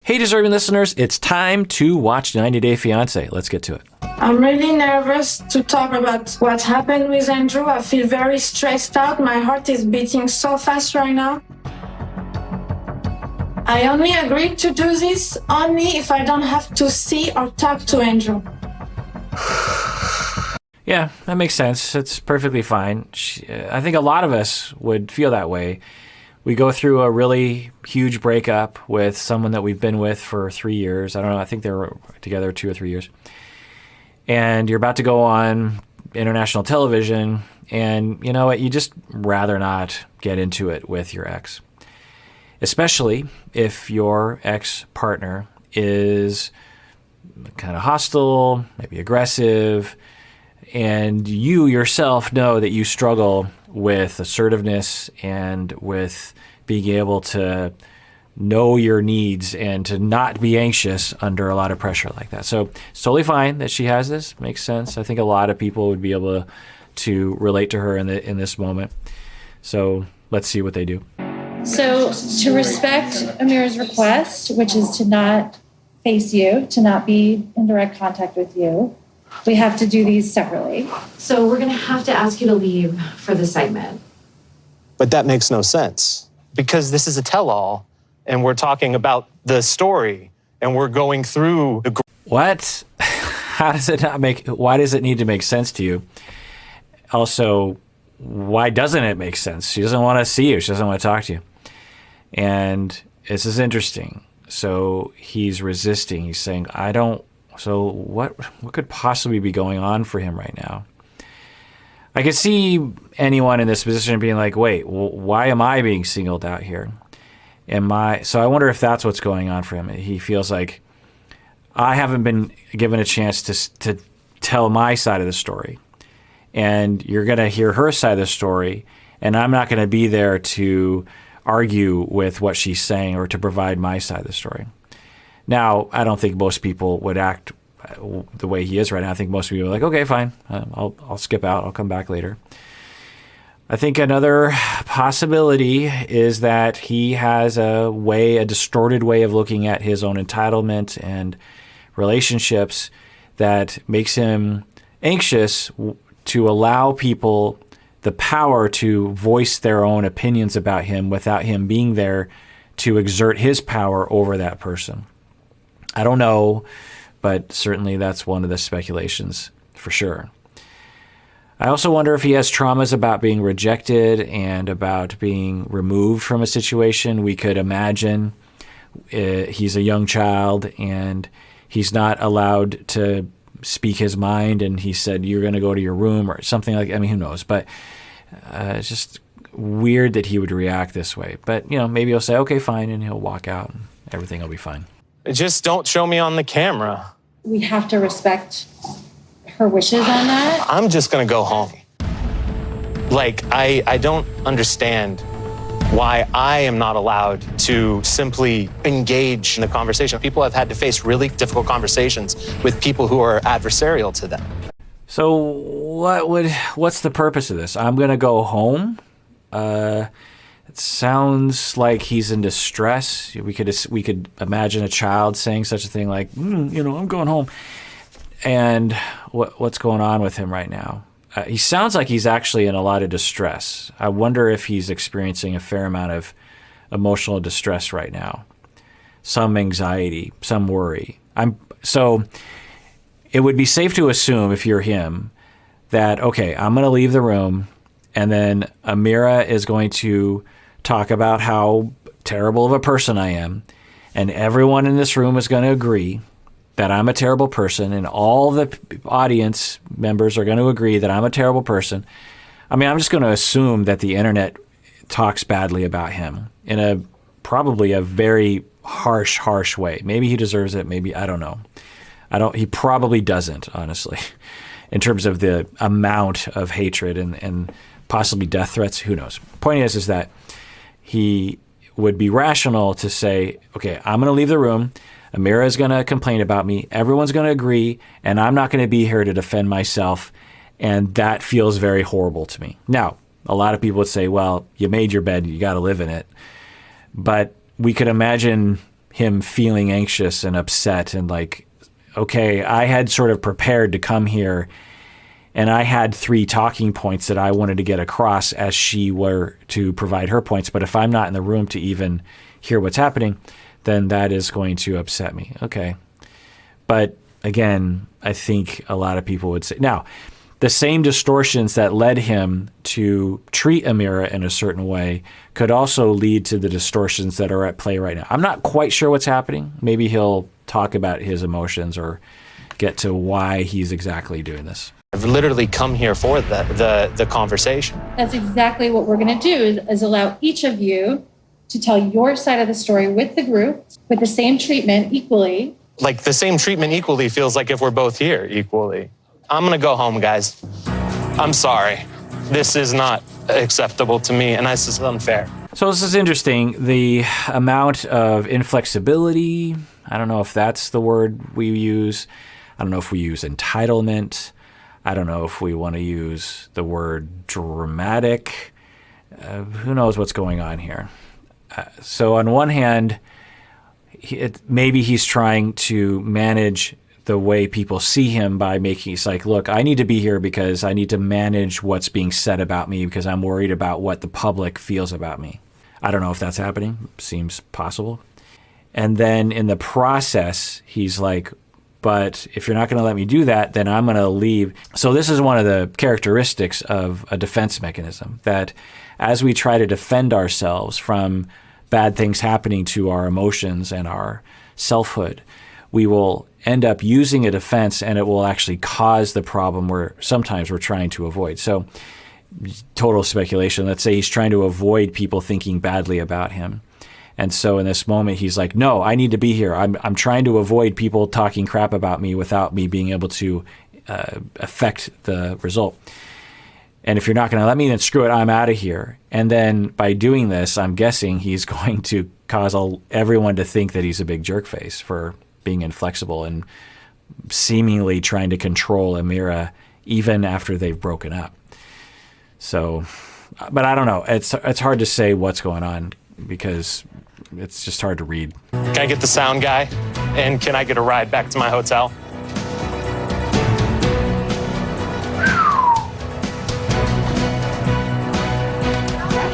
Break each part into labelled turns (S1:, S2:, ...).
S1: Hey, deserving listeners, it's time to watch 90 Day Fiancé. Let's get to it.
S2: I'm really nervous to talk about what happened with Andrew. I feel very stressed out. My heart is beating so fast right now. I only agreed to do this only if I don't have to see or talk to Andrew.
S1: Yeah, that makes sense. It's perfectly fine. I think a lot of us would feel that way. We go through a really huge breakup with someone that we've been with for 3 years. I don't know. I think they were together 2 or 3 years. And you're about to go on international television, and you know what? You just rather not get into it with your ex. Especially if your ex-partner is kind of hostile, maybe aggressive, and you yourself know that you struggle with assertiveness and with being able to know your needs and to not be anxious under a lot of pressure like that. So it's totally fine that she has this. Makes sense. I think a lot of people would be able to relate to her in this moment. So let's see what they do.
S3: So to respect Amira's request, which is to not face you, to not be in direct contact with you, we have to do these separately.
S4: So we're going to have to ask you to leave for the segment.
S5: But that makes no sense because this is a tell-all and we're talking about the story and we're going through the...
S1: What? How does it not make... Why does it need to make sense to you? Also, why doesn't it make sense? She doesn't want to see you. She doesn't want to talk to you. And this is interesting. So he's resisting. He's saying, I don't... So what could possibly be going on for him right now? I could see anyone in this position being like, wait, why am I being singled out here? So I wonder if that's what's going on for him. He feels like I haven't been given a chance to tell my side of the story. And you're going to hear her side of the story, and I'm not going to be there to argue with what she's saying or to provide my side of the story. Now, I don't think most people would act the way he is right now. I think most people are like, okay, fine, I'll skip out. I'll come back later. I think another possibility is that he has a distorted way of looking at his own entitlement and relationships that makes him anxious to allow people the power to voice their own opinions about him without him being there to exert his power over that person. I don't know, but certainly that's one of the speculations for sure. I also wonder if he has traumas about being rejected and about being removed from a situation. We could imagine he's a young child and he's not allowed to speak his mind, and he said, you're going to go to your room or something like that. I mean, who knows? But it's just weird that he would react this way. But, maybe he'll say, okay, fine, and he'll walk out and everything will be fine.
S5: Just don't show me on the camera.
S3: We have to respect her wishes on that.
S5: I'm just going to go home. Like, I don't understand why I am not allowed to simply engage in the conversation. People have had to face really difficult conversations with people who are adversarial to them.
S1: So what's the purpose of this? I'm going to go home? It sounds like he's in distress. We could imagine a child saying such a thing like, I'm going home. And what's going on with him right now? He sounds like he's actually in a lot of distress. I wonder if he's experiencing a fair amount of emotional distress right now. Some anxiety, some worry. So it would be safe to assume, if you're him, that, okay, I'm going to leave the room, and then Amira is going to talk about how terrible of a person I am, and everyone in this room is going to agree that I'm a terrible person, and all the audience members are going to agree that I'm a terrible person. I mean, I'm just going to assume that the internet talks badly about him in probably a very harsh way. Maybe he deserves it. Maybe, I don't know. He probably doesn't, honestly, in terms of the amount of hatred and possibly death threats. Who knows? Point is that he would be rational to say, okay, I'm going to leave the room. Amira is going to complain about me. Everyone's going to agree, and I'm not going to be here to defend myself. And that feels very horrible to me. Now, a lot of people would say, well, you made your bed, you got to live in it. But we could imagine him feeling anxious and upset and like, okay, I had sort of prepared to come here and I had 3 talking points that I wanted to get across as she were to provide her points. But if I'm not in the room to even hear what's happening, then that is going to upset me. Okay. But again, I think a lot of people would say, now, the same distortions that led him to treat Amira in a certain way could also lead to the distortions that are at play right now. I'm not quite sure what's happening. Maybe he'll talk about his emotions or get to why he's exactly doing this.
S5: I've literally come here for the conversation.
S3: That's exactly what we're going to do is allow each of you to tell your side of the story with the group, with the same treatment equally.
S5: Like the same treatment equally feels like if we're both here equally. I'm gonna go home, guys. I'm sorry. This is not acceptable to me, and this is unfair.
S1: So this is interesting. The amount of inflexibility, I don't know if that's the word we use. I don't know if we use entitlement. I don't know if we want to use the word dramatic. Who knows what's going on here? So on one hand, maybe he's trying to manage the way people see him by making it's like, look, I need to be here because I need to manage what's being said about me because I'm worried about what the public feels about me. I don't know if that's happening. Seems possible. And then in the process, he's like, but if you're not going to let me do that, then I'm going to leave. So this is one of the characteristics of a defense mechanism, that as we try to defend ourselves from bad things happening to our emotions and our selfhood, we will end up using a defense and it will actually cause the problem where sometimes we're trying to avoid. So total speculation. Let's say he's trying to avoid people thinking badly about him. And so in this moment, he's like, no, I need to be here. I'm trying to avoid people talking crap about me without me being able to affect the result. And if you're not going to let me, then screw it, I'm out of here. And then by doing this, I'm guessing he's going to cause everyone to think that he's a big jerk face for being inflexible and seemingly trying to control Amira even after they've broken up. So, but I don't know. It's hard to say what's going on because it's just hard to read.
S5: Can I get the sound guy? And can I get a ride back to my hotel?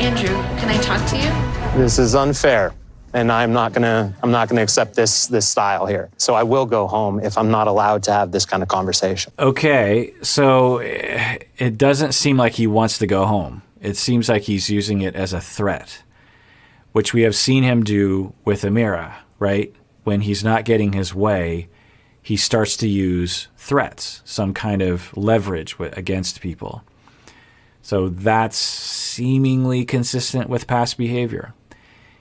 S6: Andrew, can I talk to you?
S5: This is unfair. And I'm not gonna accept this style here. So I will go home if I'm not allowed to have this kind of conversation.
S1: Okay, so it doesn't seem like he wants to go home. It seems like he's using it as a threat, which we have seen him do with Amira, right? When he's not getting his way, he starts to use threats, some kind of leverage against people. So that's seemingly consistent with past behavior.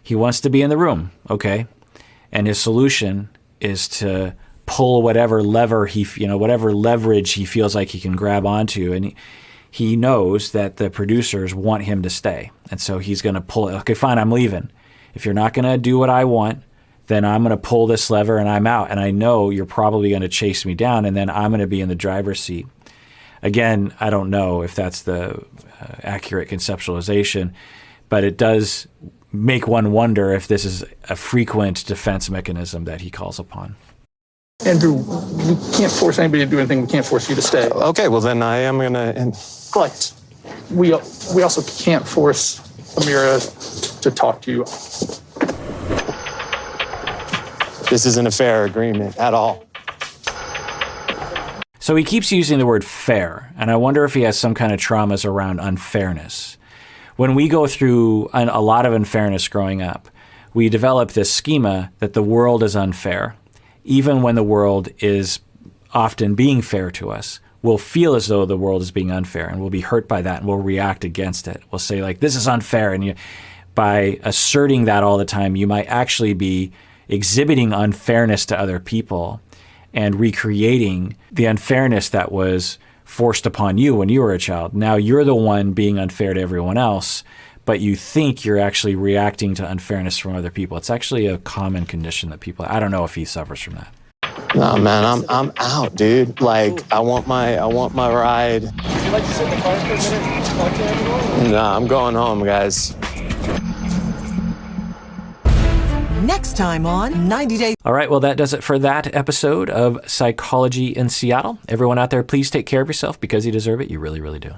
S1: He wants to be in the room, okay? And his solution is to pull whatever leverage he feels like he can grab onto. And he knows that the producers want him to stay. And so he's going to pull it. Okay, fine, I'm leaving. If you're not going to do what I want, then I'm going to pull this lever and I'm out. And I know you're probably going to chase me down and then I'm going to be in the driver's seat. Again, I don't know if that's the accurate conceptualization, but it does make one wonder if this is a frequent defense mechanism that he calls upon.
S7: Andrew, we can't force anybody to do anything. We can't force you to stay.
S5: Okay, well then I am gonna.
S7: But we also can't force Amira to talk to you.
S5: This isn't a fair agreement at all.
S1: So he keeps using the word fair, and I wonder if he has some kind of traumas around unfairness. When we go through a lot of unfairness growing up, we develop this schema that the world is unfair. Even when the world is often being fair to us, we'll feel as though the world is being unfair, and we'll be hurt by that, and we'll react against it. We'll say, like, this is unfair, and by asserting that all the time, you might actually be exhibiting unfairness to other people and recreating the unfairness that was forced upon you when you were a child. Now you're the one being unfair to everyone else, but you think you're actually reacting to unfairness from other people. It's actually a common condition that people, I don't know if he suffers from that.
S5: No, man, I'm out, dude. Like, I want my ride.
S7: Would you like to sit in the car for a minute and talk to everyone?
S5: No, I'm going home, guys.
S8: Next time on 90 Day.
S1: All right, well, that does it for that episode of Psychology in Seattle. Everyone out there, please take care of yourself because you deserve it. You really, really do.